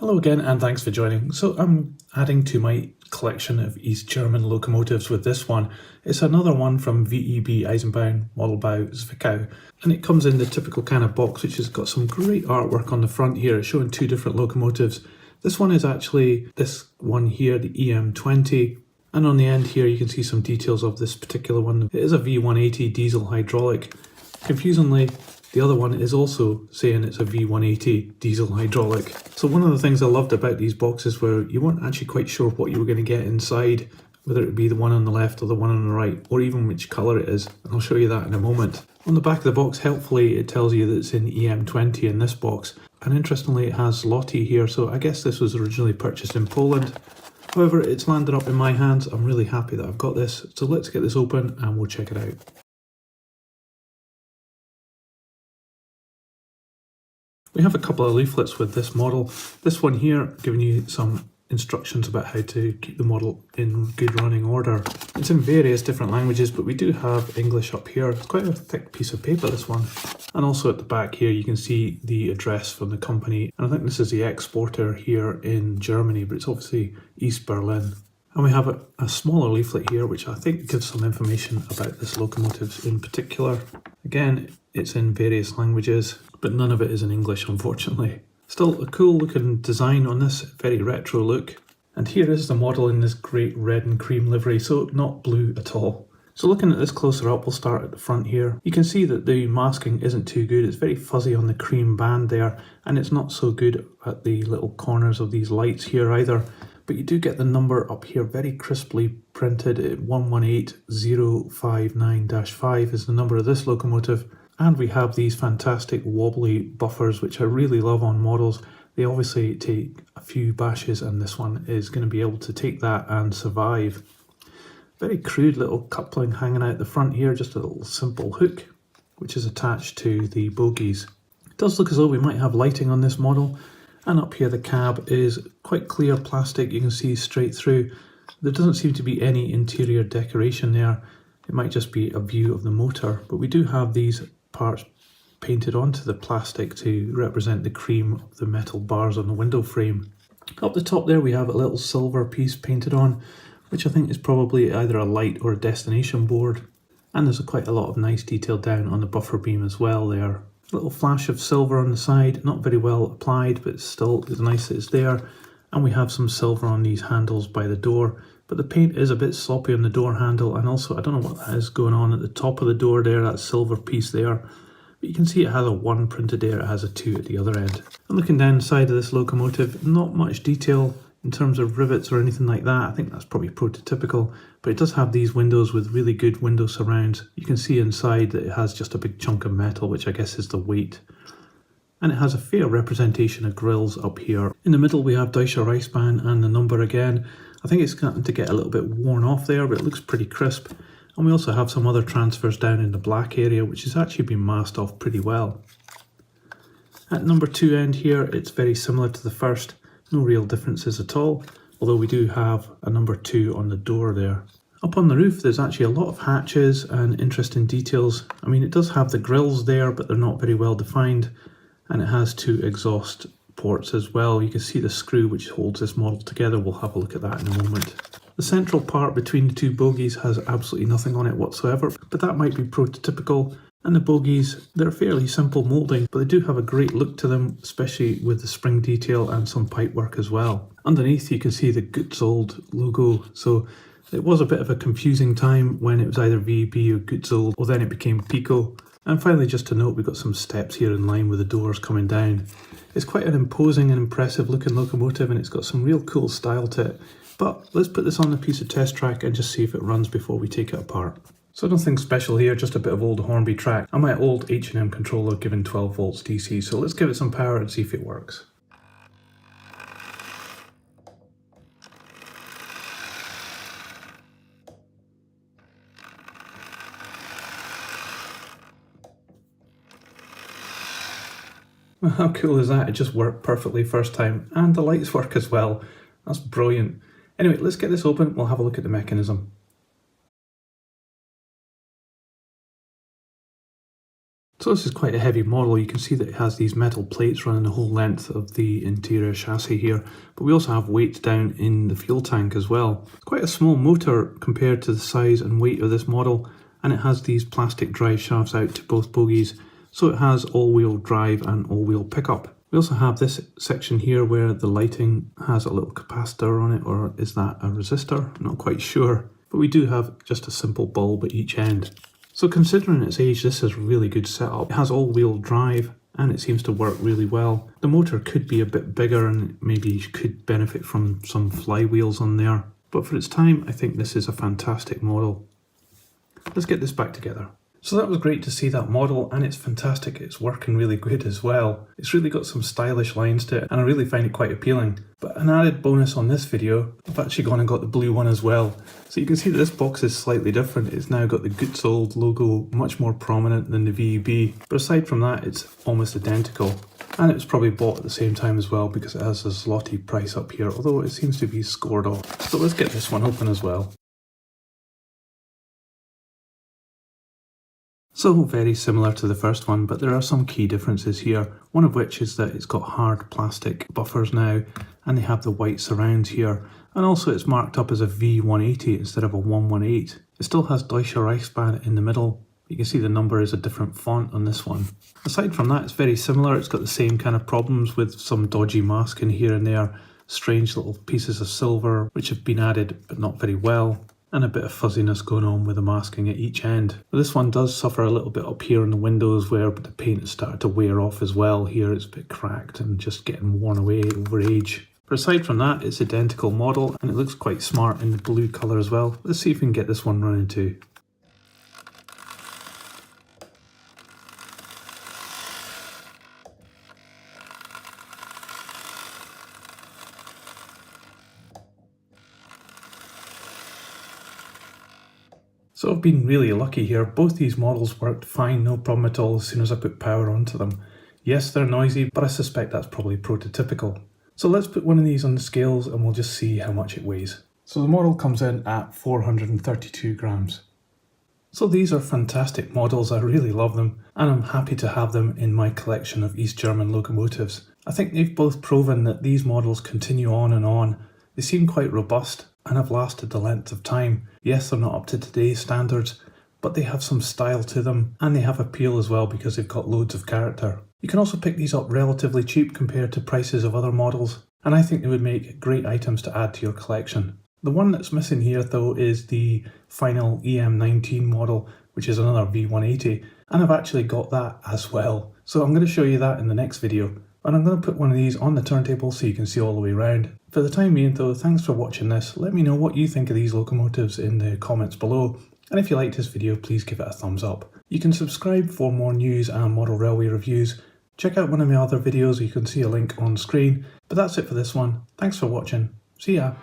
Hello again and thanks for joining. So I'm adding to my collection of East German locomotives with this one. It's another one from VEB Eisenbahn Modelbau Zwickau, and it comes in the typical kind of box which has got some great artwork on the front here. It's showing two different locomotives. This one is actually this one here, the EM20, and on the end here you can see some details of this particular one. It is a V180 diesel hydraulic. Confusingly, the other one is also saying it's a V180 diesel hydraulic. So one of the things I loved about these boxes were you weren't actually quite sure what you were going to get inside, whether it be the one on the left or the one on the right, or even which colour it is, and I'll show you that in a moment. On the back of the box, helpfully, it tells you that it's in EM20 in this box, and interestingly it has Lottie here, so I guess this was originally purchased in Poland. However, it's landed up in my hands. I'm really happy that I've got this, so let's get this open and we'll check it out. We have a couple of leaflets with this model. This one here giving you some instructions about how to keep the model in good running order. It's in various different languages, but we do have English up here. It's quite a thick piece of paper, this one. And also at the back here you can see the address from the company. And I think this is the exporter here in Germany, but it's obviously East Berlin. And we have a smaller leaflet here which I think gives some information about this locomotives in particular. Again, it's in various languages, but none of it is in English, unfortunately. Still a cool looking design on this, very retro look. And here is the model in this great red and cream livery, so not blue at all. So looking at this closer up, we'll start at the front here. You can see that the masking isn't too good. It's very fuzzy on the cream band there, and it's not so good at the little corners of these lights here either. But you do get the number up here very crisply printed at 118059-5 is the number of this locomotive. And we have these fantastic wobbly buffers, which I really love on models. They obviously take a few bashes, and this one is going to be able to take that and survive. Very crude little coupling hanging out the front here, just a little simple hook, which is attached to the bogies. It does look as though we might have lighting on this model. And up here the cab is quite clear plastic, you can see straight through. There doesn't seem to be any interior decoration there. It might just be a view of the motor, but we do have these parts painted onto the plastic to represent the cream of the metal bars on the window frame. Up the top there we have a little silver piece painted on, which I think is probably either a light or a destination board. And there's quite a lot of nice detail down on the buffer beam as well there. A little flash of silver on the side, not very well applied, but still it's nice that it's there. And we have some silver on these handles by the door, but the paint is a bit sloppy on the door handle, and also I don't know what that is going on at the top of the door there, that silver piece there. But you can see it has a 1 printed there, it has a 2 at the other end. And looking down the side of this locomotive, not much detail in terms of rivets or anything like that. I think that's probably prototypical, but it does have these windows with really good window surrounds. You can see inside that it has just a big chunk of metal, which I guess is the weight. And it has a fair representation of grills up here. In the middle we have Deutscher Reichsbahn and the number again. I think it's starting to get a little bit worn off there, but it looks pretty crisp. And we also have some other transfers down in the black area, which has actually been masked off pretty well. At number 2 end here, it's very similar to the first. No real differences at all, although we do have a number 2 on the door there. Up on the roof there's actually a lot of hatches and interesting details. I mean, it does have the grills there, but they're not very well defined, and it has 2 exhaust ports as well. You can see the screw which holds this model together. We'll have a look at that in a moment. The central part between the 2 bogies has absolutely nothing on it whatsoever, but that might be prototypical. And the bogies, they're fairly simple moulding, but they do have a great look to them, especially with the spring detail and some pipework as well. Underneath you can see the GUTZOLD logo, so it was a bit of a confusing time when it was either VEB or GUTZOLD, or then it became Pico. And finally, just to note, we've got some steps here in line with the doors coming down. It's quite an imposing and impressive looking locomotive, and it's got some real cool style to it. But let's put this on a piece of test track and just see if it runs before we take it apart. So nothing special here, just a bit of old Hornby track and my old H&M controller given 12 volts DC. So let's give it some power and see if it works. Well, how cool is that? It just worked perfectly first time, and the lights work as well. That's brilliant. Anyway, let's get this open, we'll have a look at the mechanism. So this is quite a heavy model. You can see that it has these metal plates running the whole length of the interior chassis here, but we also have weight down in the fuel tank as well. It's quite a small motor compared to the size and weight of this model, and it has these plastic drive shafts out to both bogies, so it has all-wheel drive and all-wheel pickup. We also have this section here where the lighting has a little capacitor on it, or is that a resistor? I'm not quite sure, but we do have just a simple bulb at each end. So considering its age, this is a really good setup. It has all-wheel drive and it seems to work really well. The motor could be a bit bigger and maybe could benefit from some flywheels on there, but for its time I think this is a fantastic model. Let's get this back together. So that was great to see that model, and it's fantastic, it's working really good as well. It's really got some stylish lines to it and I really find it quite appealing. But an added bonus on this video, I've actually gone and got the blue one as well. So you can see that this box is slightly different. It's now got the GUTZOLD logo much more prominent than the VEB. But aside from that, it's almost identical. And it was probably bought at the same time as well because it has a zloty price up here, although it seems to be scored off. So let's get this one open as well. So very similar to the first one, but there are some key differences here, one of which is that it's got hard plastic buffers now, and they have the white surrounds here, and also it's marked up as a V180 instead of a 118. It still has Deutscher Reichsbahn in the middle. You can see the number is a different font on this one. Aside from that, it's very similar. It's got the same kind of problems with some dodgy masking here and there, strange little pieces of silver which have been added but not very well, and a bit of fuzziness going on with the masking at each end. But this one does suffer a little bit up here in the windows where the paint has started to wear off as well. Here it's a bit cracked and just getting worn away over age. But aside from that, it's identical model and it looks quite smart in the blue colour as well. Let's see if we can get this one running too. So I've been really lucky here. Both these models worked fine, no problem at all as soon as I put power onto them. Yes, they're noisy, but I suspect that's probably prototypical. So let's put one of these on the scales and we'll just see how much it weighs. So the model comes in at 432 grams. So these are fantastic models, I really love them, and I'm happy to have them in my collection of East German locomotives. I think they've both proven that these models continue on and on. They seem quite robust and have lasted the length of time. Yes, they're not up to today's standards, but they have some style to them and they have appeal as well because they've got loads of character. You can also pick these up relatively cheap compared to prices of other models, and I think they would make great items to add to your collection. The one that's missing here though is the final EM19 model, which is another V180, and I've actually got that as well. So I'm going to show you that in the next video. And I'm going to put one of these on the turntable so you can see all the way around. For the time being though, thanks for watching this. Let me know what you think of these locomotives in the comments below. And if you liked this video, please give it a thumbs up. You can subscribe for more news and model railway reviews. Check out one of my other videos, you can see a link on screen. But that's it for this one. Thanks for watching. See ya.